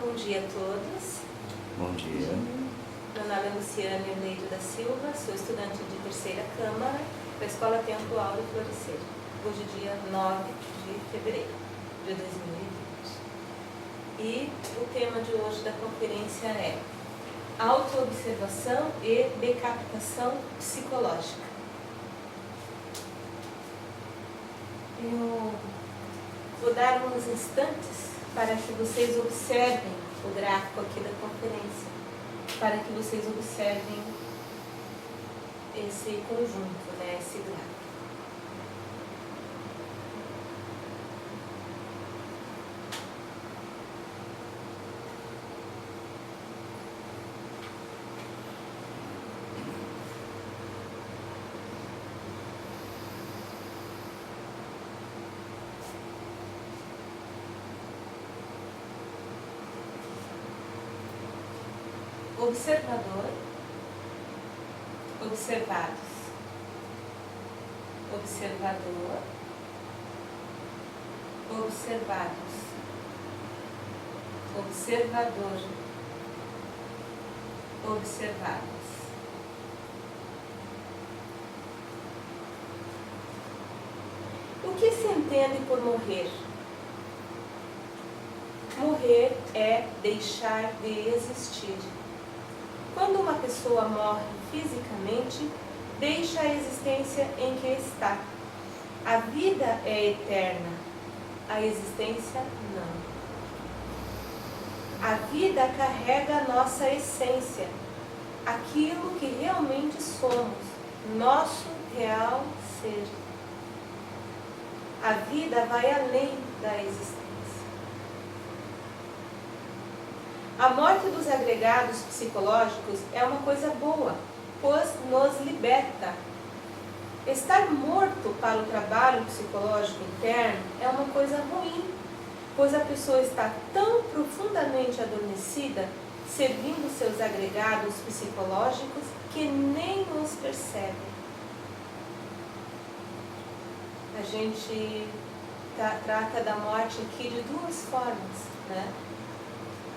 Bom dia a todos. Bom dia. Meu nome é Luciana Erneide da Silva, sou estudante de terceira câmara da Escola Tempo Aldo Florescer. Hoje é dia 9 de fevereiro de 2020. E o tema de hoje da conferência é autoobservação e decapitação psicológica. Eu vou dar uns instantes para que vocês observem o gráfico aqui da conferência, para que vocês observem esse conjunto, né, esse gráfico. Observador, observados, observador, observados, observador, observados. O que se entende por morrer? Morrer é deixar de existir. Quando uma pessoa morre fisicamente, deixa a existência em que está. A vida é eterna, a existência não. A vida carrega a nossa essência, aquilo que realmente somos, nosso real ser. A vida vai além da existência. A morte dos agregados psicológicos é uma coisa boa, pois nos liberta. Estar morto para o trabalho psicológico interno é uma coisa ruim, pois a pessoa está tão profundamente adormecida, servindo seus agregados psicológicos, que nem os percebe. A gente trata da morte aqui de duas formas, né?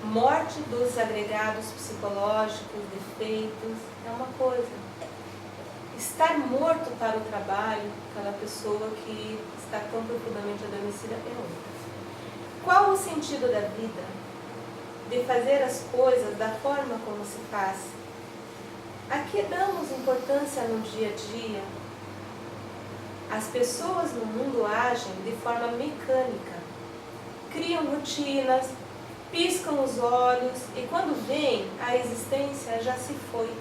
Morte dos agregados psicológicos, defeitos, é uma coisa. Estar morto para o trabalho, aquela pessoa que está tão profundamente adormecida, é outra. Qual o sentido da vida? De fazer as coisas da forma como se faz? A que damos importância no dia a dia? As pessoas no mundo agem de forma mecânica, criam rotinas, piscam os olhos e quando vêm, a existência já se foi.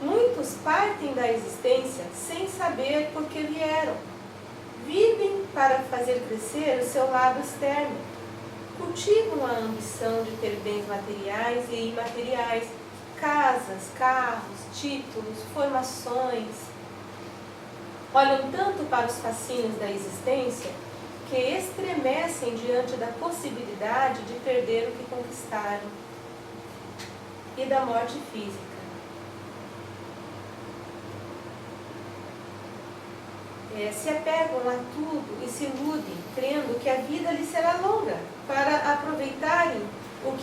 Muitos partem da existência sem saber por que vieram. Vivem para fazer crescer o seu lado externo. Cultivam a ambição de ter bens materiais e imateriais, casas, carros, títulos, formações. Olham tanto para os fascínios da existência que estremecem diante da possibilidade de perder o que conquistaram e da morte física. Se apegam a tudo e se iludem, crendo que a vida lhes será longa para aproveitarem tudo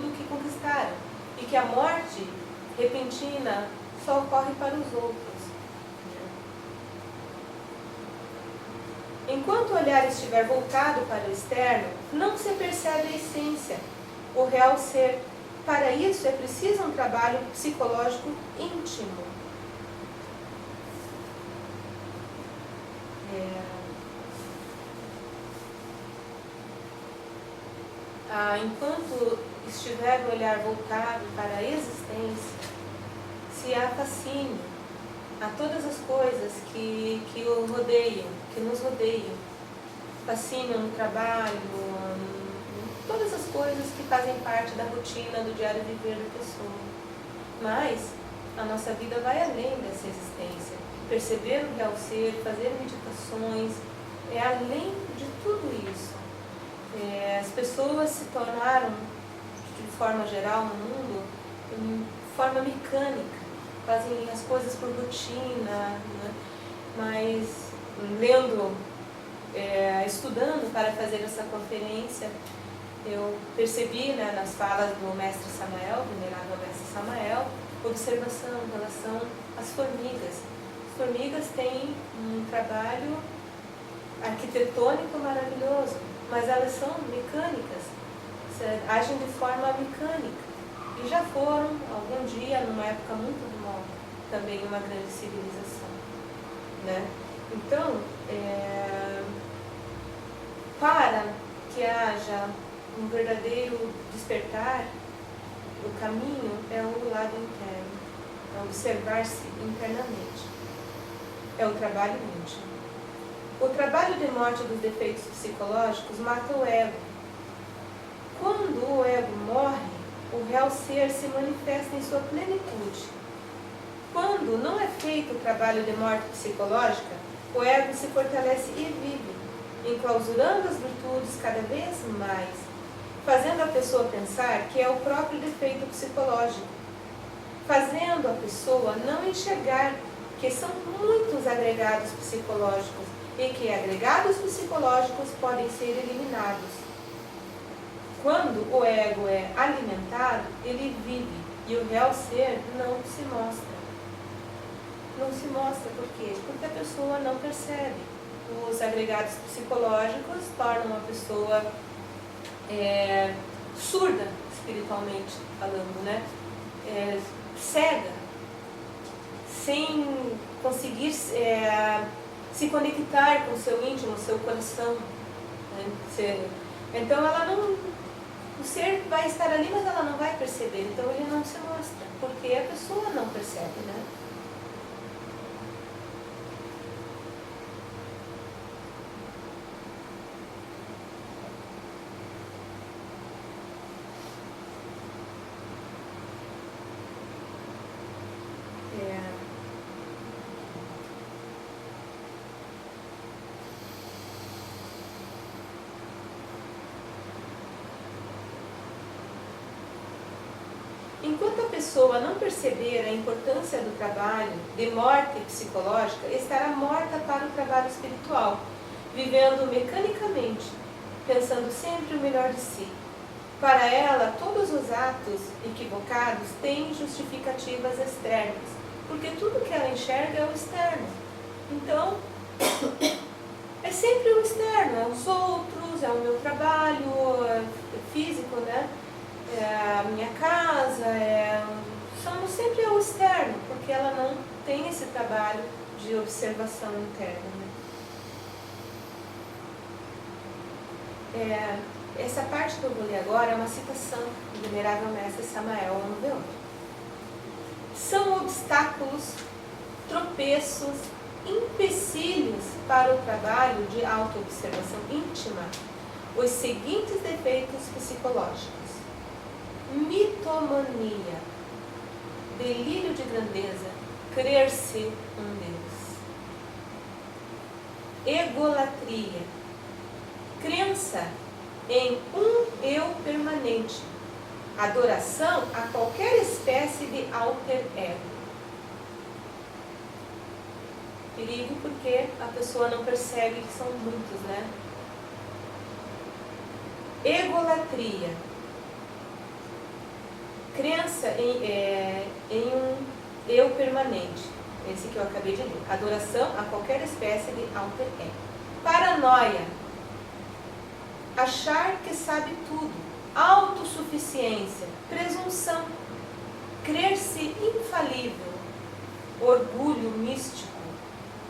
o que conquistaram e que a morte repentina só ocorre para os outros. Enquanto o olhar estiver voltado para o externo, não se percebe a essência, o real ser. Para isso é preciso um trabalho psicológico íntimo. Enquanto estiver o olhar voltado para a existência, se há fascínio a todas as coisas que o rodeiam, que nos rodeiam, fascínio no trabalho, todas as coisas que fazem parte da rotina do diário viver da pessoa. Mas a nossa vida vai além dessa existência. Perceber o real ser, fazer meditações, é além de tudo isso. As pessoas se tornaram, de forma geral no mundo, de forma mecânica. Fazem as coisas por rotina, né? Mas lendo estudando para fazer essa conferência, eu percebi, né, nas falas do mestre Samael, venerável mestre Samael, observação em relação às formigas. As formigas têm um trabalho arquitetônico maravilhoso, mas elas são mecânicas, agem de forma mecânica. E já foram, algum dia, numa época muito remota, também uma grande civilização, né? Então, para que haja um verdadeiro despertar, o caminho é o lado interno, é observar-se internamente, é o trabalho íntimo. O trabalho de morte dos defeitos psicológicos mata o ego. Quando o ego morre, o real ser se manifesta em sua plenitude. Quando não é feito o trabalho de morte psicológica, o ego se fortalece e vive, enclausurando as virtudes cada vez mais, fazendo a pessoa pensar que é o próprio defeito psicológico, fazendo a pessoa não enxergar que são muitos agregados psicológicos e que agregados psicológicos podem ser eliminados. Quando o ego é alimentado, ele vive e o real ser não se mostra. Não se mostra por quê? Porque a pessoa não percebe. Os agregados psicológicos tornam a pessoa surda, espiritualmente falando, né? Cega, sem conseguir se conectar com o seu íntimo, o seu coração, né? Então ela não, o ser vai estar ali, mas ela não vai perceber, então ele não se mostra, porque a pessoa não percebe, né? Enquanto a pessoa não perceber a importância do trabalho de morte psicológica, estará morta para o trabalho espiritual, vivendo mecanicamente, pensando sempre o melhor de si. Para ela, todos os atos equivocados têm justificativas externas, porque tudo que ela enxerga é o externo. Então, é sempre o externo, é os outros, é o meu trabalho físico, né? É a minha casa, somos sempre o externo, porque ela não tem esse trabalho de observação interna. Né? Essa parte que eu vou ler agora é uma citação do venerável mestre Samael Aun. São obstáculos, tropeços, empecilhos para o trabalho de autoobservação íntima os seguintes defeitos psicológicos: mitomania, delírio de grandeza, crer-se um Deus. Egolatria, crença em um eu permanente, adoração a qualquer espécie de alter ego. Perigo porque a pessoa não percebe que são muitos, né? Egolatria, crença em um eu permanente, esse que eu acabei de ler. Adoração a qualquer espécie de alter ego. Paranoia, achar que sabe tudo. Autossuficiência, presunção, crer-se infalível. Orgulho místico,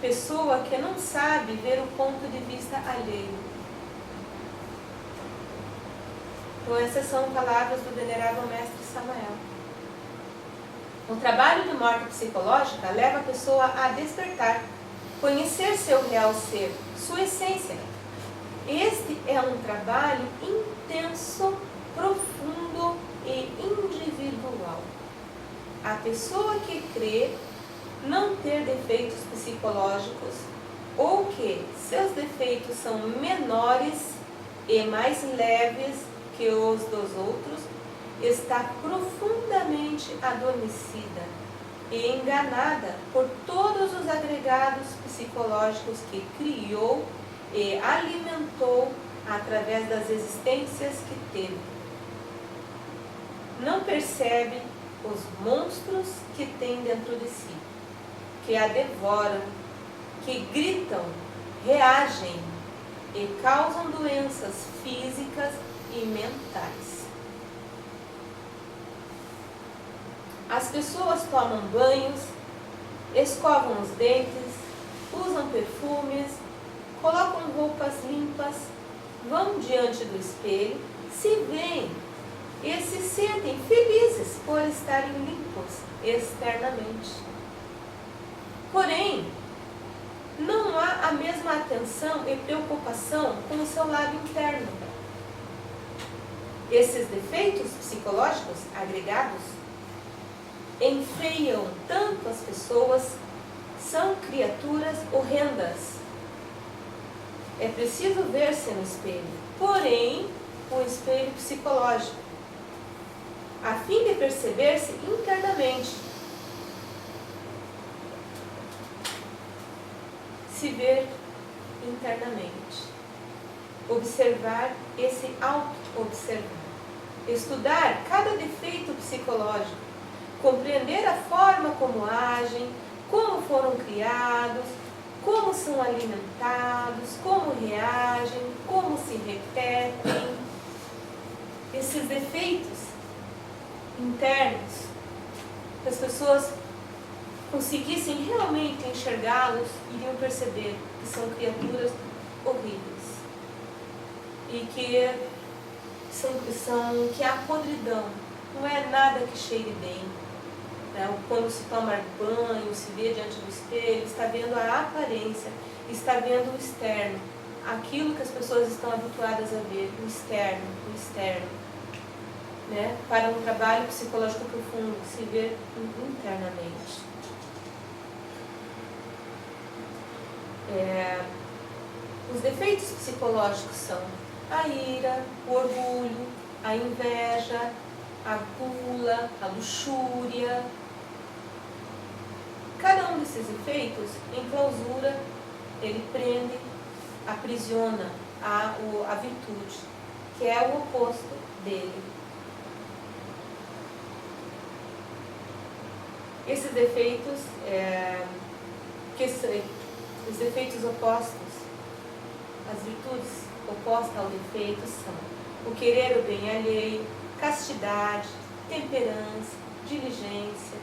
pessoa que não sabe ver o ponto de vista alheio. Então essas são palavras do venerável mestre Samael. O trabalho de morte psicológica leva a pessoa a despertar, conhecer seu real ser, sua essência. Este é um trabalho intenso, profundo e individual. A pessoa que crê não ter defeitos psicológicos ou que seus defeitos são menores e mais leves que os dos outros, está profundamente adormecida e enganada por todos os agregados psicológicos que criou e alimentou através das existências que teve. Não percebe os monstros que tem dentro de si, que a devoram, que gritam, reagem e causam doenças físicas e mentais. As pessoas tomam banhos, escovam os dentes, usam perfumes, colocam roupas limpas, vão diante do espelho, se veem e se sentem felizes por estarem limpos externamente. Porém, não há a mesma atenção e preocupação com o seu lado interno. Esses defeitos psicológicos agregados enfeiam tanto as pessoas, são criaturas horrendas. É preciso ver-se no espelho, porém, o espelho psicológico, a fim de perceber-se internamente. Se ver internamente. Observar e se auto-observar. Estudar cada defeito psicológico. Compreender a forma como agem, como foram criados, como são alimentados, como reagem, como se repetem. Esses defeitos internos, que as pessoas conseguissem realmente enxergá-los, iriam perceber que são criaturas horríveis e que que a podridão não é nada que cheire bem. Quando se toma banho, se vê diante do espelho, está vendo a aparência, está vendo o externo, aquilo que as pessoas estão habituadas a ver, o externo. Para um trabalho psicológico profundo, se ver internamente. Os defeitos psicológicos são a ira, o orgulho, a inveja, a gula, a luxúria. Cada um desses efeitos enclausura, ele prende, aprisiona a virtude, que é o oposto dele. Esses defeitos, os defeitos opostos, as virtudes opostas ao defeito são o querer o bem alheio, castidade, temperança, diligência.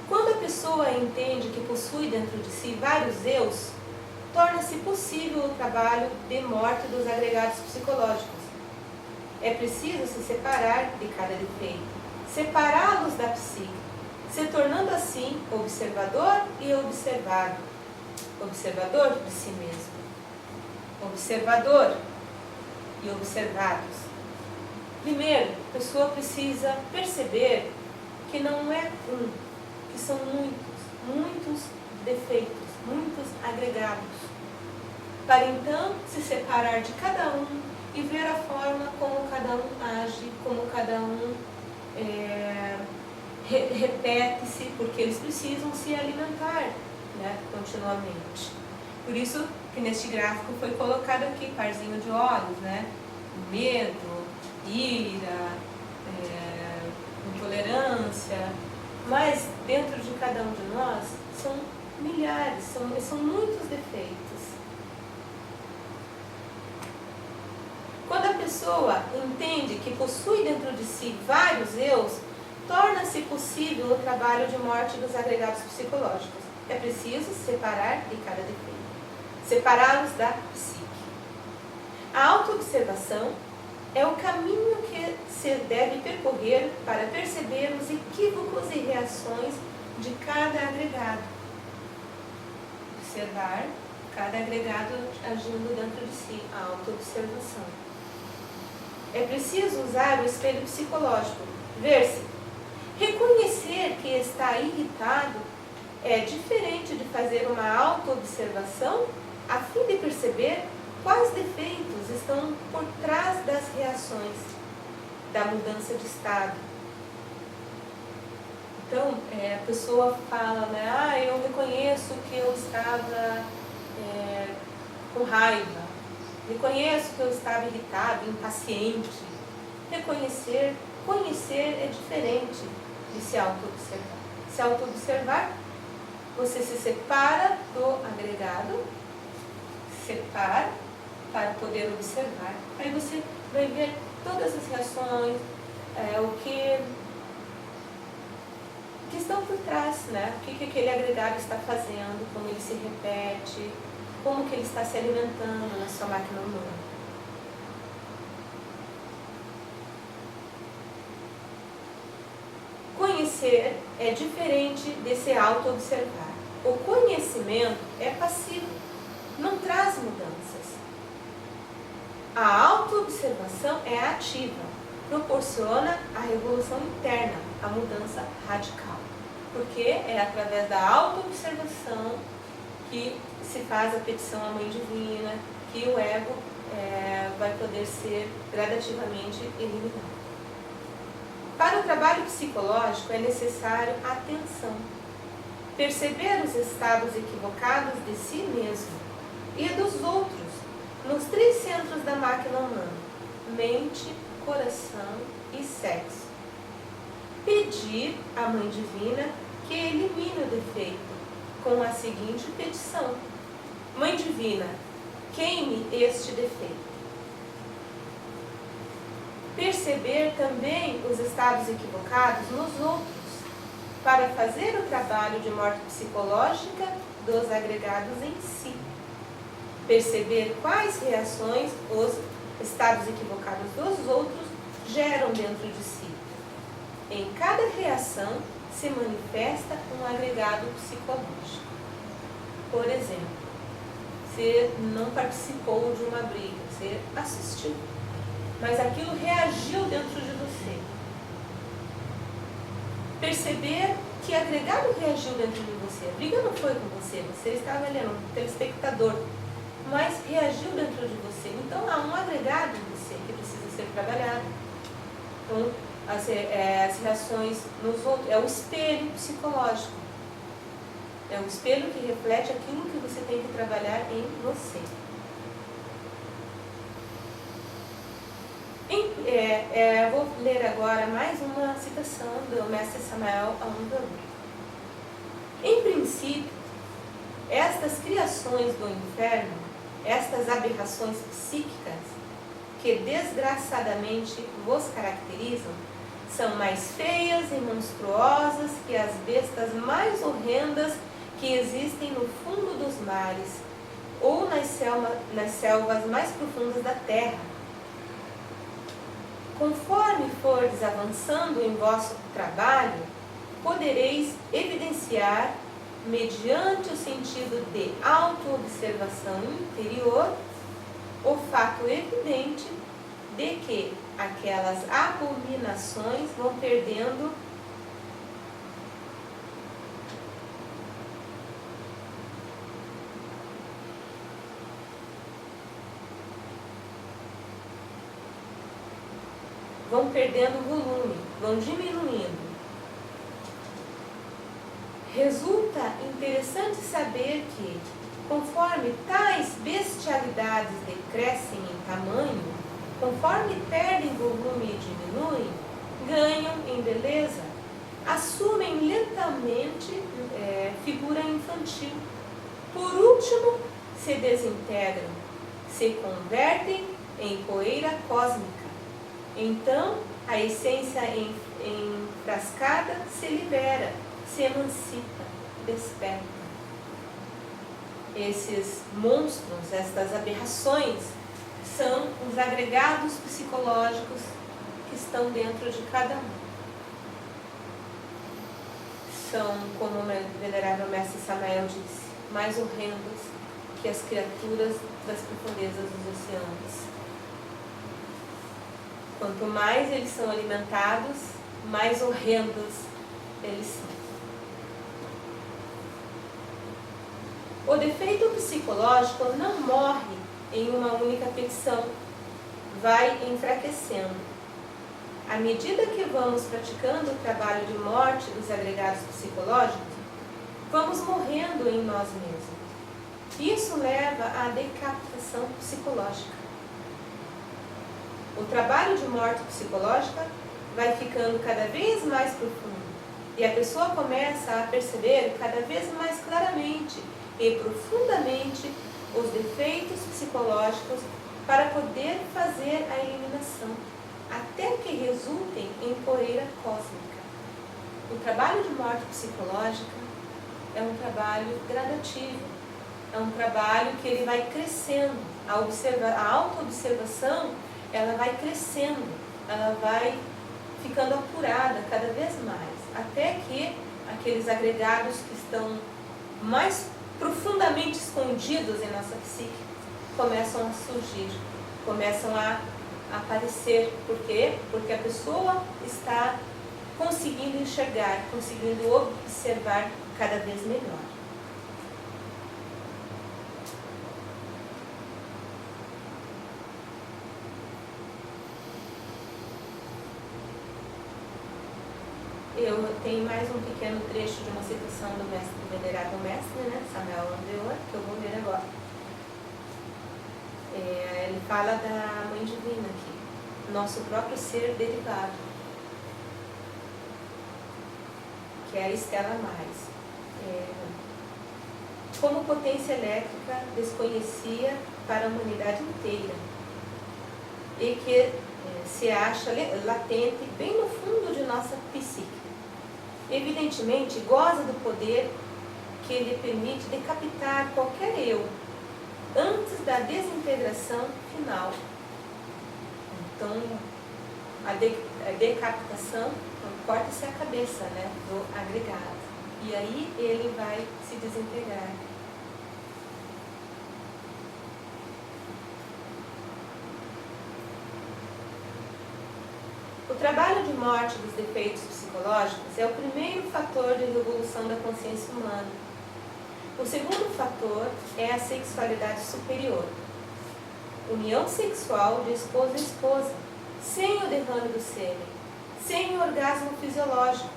Quando a pessoa entende que possui dentro de si vários eus, torna-se possível o trabalho de morte dos agregados psicológicos. É preciso se separar de cada defeito, separá-los da psique, se tornando assim observador e observado, observador de si mesmo, observador e observados. Primeiro, a pessoa precisa perceber que não é que são muitos defeitos, muitos agregados, para então se separar de cada um e ver a forma como cada um age, como cada um repete-se, porque eles precisam se alimentar, continuamente. Por isso que neste gráfico foi colocado aqui parzinho de olhos, medo, ira, intolerância, mas dentro de cada um de nós são milhares, são muitos defeitos. Quando a pessoa entende que possui dentro de si vários eus, torna-se possível o trabalho de morte dos agregados psicológicos. É preciso separar de cada defeito, separá-los da psique. A autoobservação é o caminho que se deve percorrer para perceber os equívocos e reações de cada agregado. Observar cada agregado agindo dentro de si, a autoobservação. É preciso usar o espelho psicológico, ver-se. Reconhecer que está irritado é diferente de fazer uma autoobservação a fim de perceber quais defeitos estão por trás das reações da mudança de estado. Então, a pessoa fala, eu reconheço que eu estava com raiva. Reconheço que eu estava irritado, impaciente. Reconhecer, conhecer é diferente de se auto-observar. Se auto-observar, você se separa do agregado, separa para poder observar. Aí você vai ver todas as reações, o que estão por trás, né? O que aquele agregado está fazendo, como ele se repete, como que ele está se alimentando na sua máquina humana. Conhecer é diferente de se auto-observar. O conhecimento é passivo, não traz mudanças. A auto-observação é ativa, proporciona a revolução interna, a mudança radical. Porque é através da auto-observação que se faz a petição à Mãe Divina, que o ego vai poder ser gradativamente eliminado. Para o trabalho psicológico é necessário atenção. Perceber os estados equivocados de si mesmo e dos outros nos 3 centros da máquina humana: mente, coração e sexo. Pedir à Mãe Divina que elimine o defeito com a seguinte petição: Mãe Divina, queime este defeito. Perceber também os estados equivocados nos outros, para fazer o trabalho de morte psicológica dos agregados em si. Perceber quais reações os estados equivocados dos outros geram dentro de si. Em cada reação se manifesta um agregado psicológico. Por exemplo, você não participou de uma briga, você assistiu, mas aquilo reagiu dentro de você. Perceber que agregado reagiu dentro de você. A briga não foi com você, você estava ali, um telespectador, mas reagiu dentro de você. Então há um agregado em você que precisa ser trabalhado. Então, as reações nos outros, é o espelho psicológico. É o espelho que reflete aquilo que você tem que trabalhar em você. Vou ler agora mais uma citação do Mestre Samael Aun Weor. Em princípio, estas criações do inferno, estas aberrações psíquicas que desgraçadamente vos caracterizam, são mais feias e monstruosas que as bestas mais horrendas que existem no fundo dos mares ou nas selvas mais profundas da terra. Conforme fordes avançando em vosso trabalho, podereis evidenciar, mediante o sentido de auto-observação interior, o fato evidente de que aquelas abominações vão perdendo volume, vão diminuindo. Resulta interessante saber que, conforme tais bestialidades decrescem em tamanho, conforme perdem volume e diminuem, ganham em beleza, assumem lentamente figura infantil. Por último, se desintegram, se convertem em poeira cósmica. Então, a essência enfrascada se libera, se emancipa, desperta. Esses monstros, estas aberrações, são os agregados psicológicos que estão dentro de cada um. São, como o venerável Mestre Samael disse, mais horrendos que as criaturas das profundezas dos oceanos. Quanto mais eles são alimentados, mais horrendos eles são. O defeito psicológico não morre em uma única petição, vai enfraquecendo. À medida que vamos praticando o trabalho de morte dos agregados psicológicos, vamos morrendo em nós mesmos. Isso leva à decapitação psicológica. O trabalho de morte psicológica vai ficando cada vez mais profundo e a pessoa começa a perceber cada vez mais claramente e profundamente os defeitos psicológicos para poder fazer a eliminação, até que resultem em poeira cósmica. O trabalho de morte psicológica é um trabalho gradativo, é um trabalho que ele vai crescendo, a autoobservação ela vai crescendo, ela vai ficando apurada cada vez mais, até que aqueles agregados que estão mais profundamente escondidos em nossa psique começam a surgir, começam a aparecer. Por quê? Porque a pessoa está conseguindo enxergar, conseguindo observar cada vez melhor. Eu tenho mais um pequeno trecho de uma citação do mestre, do venerado mestre, né, Samuel Andreola, que eu vou ler agora. Ele fala da Mãe Divina aqui, nosso próprio ser derivado, que é a Estela Maris. Como potência elétrica desconhecia para a humanidade inteira e que se acha latente bem no fundo de nossa psique. Evidentemente, goza do poder que lhe permite decapitar qualquer eu antes da desintegração final. Então, a decapitação, corta-se a cabeça, né, do agregado. E aí ele vai se desintegrar. O trabalho de morte dos defeitos psicológicos é o primeiro fator de revolução da consciência humana. O segundo fator é a sexualidade superior. União sexual de esposa a esposa, sem o derrame do sêmen, sem o orgasmo fisiológico.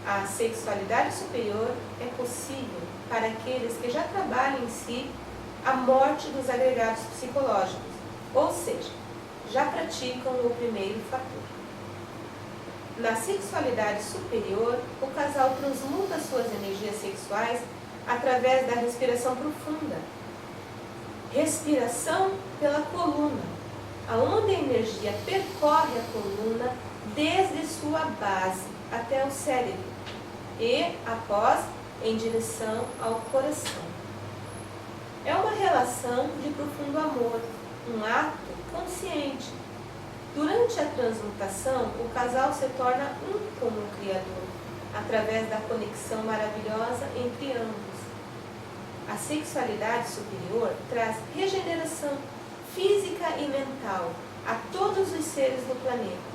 A sexualidade superior é possível para aqueles que já trabalham em si a morte dos agregados psicológicos, ou seja, já praticam o primeiro fator. Na sexualidade superior, o casal transmuta suas energias sexuais através da respiração profunda. Respiração pela coluna, aonde a energia percorre a coluna desde sua base até o cérebro e, após, em direção ao coração. É uma relação de profundo amor, um ato consciente. Durante a transmutação, o casal se torna um com o Criador, através da conexão maravilhosa entre ambos. A sexualidade superior traz regeneração física e mental a todos os seres do planeta.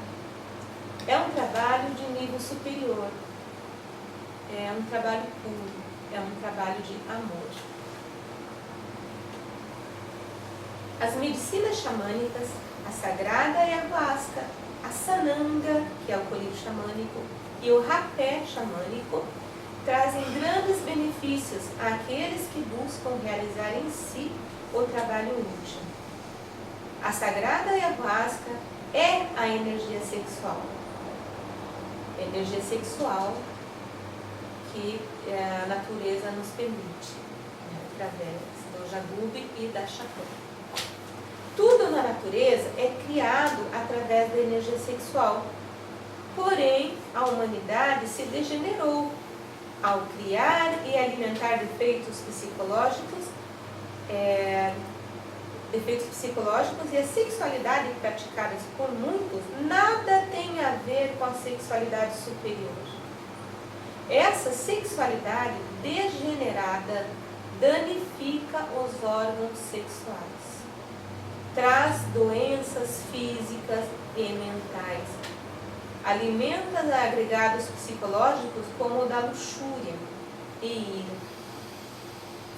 É um trabalho de nível superior, é um trabalho puro, é um trabalho de amor. As medicinas xamânicas, a sagrada ayahuasca, a sananga, que é o colírio xamânico, e o rapé xamânico, trazem grandes benefícios àqueles que buscam realizar em si o trabalho íntimo. A sagrada ayahuasca é a energia sexual. Energia sexual que a natureza nos permite, né, através do jagube e da chacrã. Tudo na natureza é criado através da energia sexual. Porém, a humanidade se degenerou ao criar e alimentar defeitos psicológicos e a sexualidade praticada por muitos nada tem a ver com a sexualidade superior. Essa sexualidade degenerada danifica os órgãos sexuais, traz doenças físicas e mentais, alimenta agregados psicológicos como o da luxúria e ira,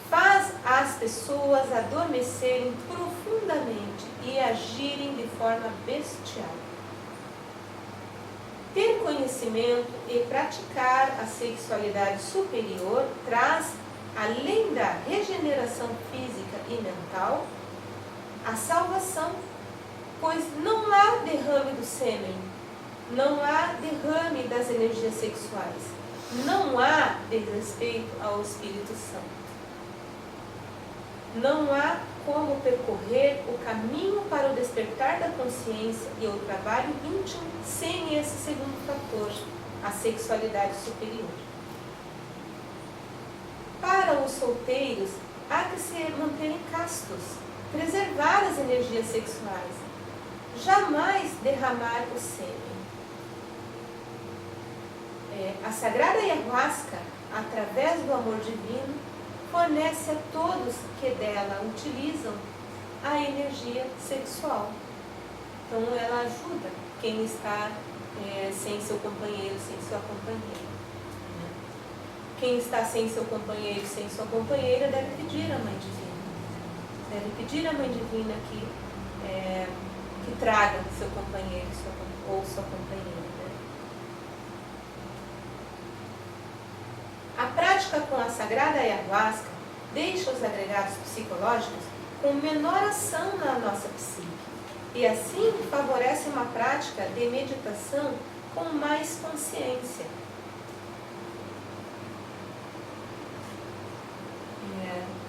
faz as pessoas adormecerem profundamente e agirem de forma bestial. Ter conhecimento e praticar a sexualidade superior traz além da regeneração física e mental, a salvação, pois não há derrame do sêmen, não há derrame das energias sexuais, não há desrespeito ao Espírito Santo. Não há como percorrer o caminho para o despertar da consciência e o trabalho íntimo sem esse segundo fator, a sexualidade superior. Para os solteiros, há que se manterem castos, preservar as energias sexuais, jamais derramar o sêmen. A sagrada ayahuasca, através do amor divino, fornece a todos que dela utilizam a energia sexual. Então ela ajuda quem está sem seu companheiro, sem sua companheira. Quem está sem seu companheiro, sem sua companheira, deve pedir à Mãe Divina. Deve pedir à Mãe Divina que traga seu companheiro ou sua companheira. A prática com a sagrada ayahuasca deixa os agregados psicológicos com menor ação na nossa psique e assim favorece uma prática de meditação com mais consciência.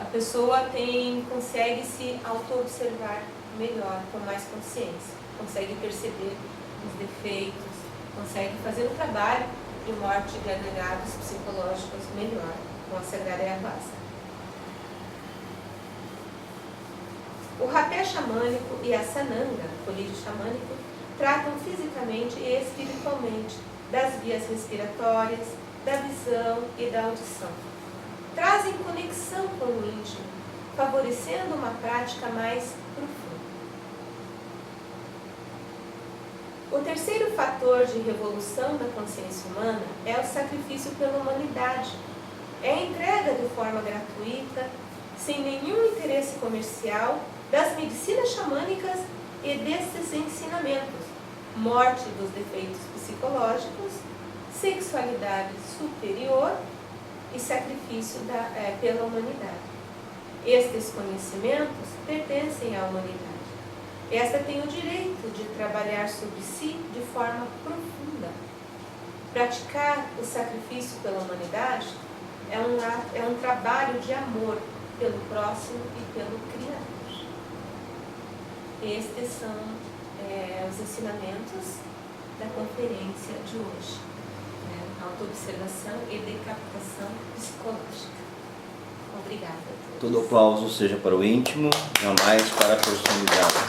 A pessoa consegue se auto-observar melhor, com mais consciência, consegue perceber os defeitos, consegue fazer o trabalho de morte de agregados psicológicos melhor com a sagrada ayahuasca. O rapé xamânico e a sananga, colírio xamânico, tratam fisicamente e espiritualmente das vias respiratórias, da visão e da audição. Trazem conexão com o íntimo, favorecendo uma prática mais profunda. O terceiro fator de revolução da consciência humana é o sacrifício pela humanidade. É a entrega de forma gratuita, sem nenhum interesse comercial, das medicinas xamânicas e destes ensinamentos: morte dos defeitos psicológicos, sexualidade superior e sacrifício pela humanidade. Estes conhecimentos pertencem à humanidade. Esta tem o direito de trabalhar sobre si de forma profunda. Praticar o sacrifício pela humanidade é um trabalho de amor pelo próximo e pelo Criador. Estes são os ensinamentos da conferência de hoje. Autoobservação e decapitação psicológica. Obrigada a todos. Todo aplauso seja para o íntimo, jamais para a personalidade.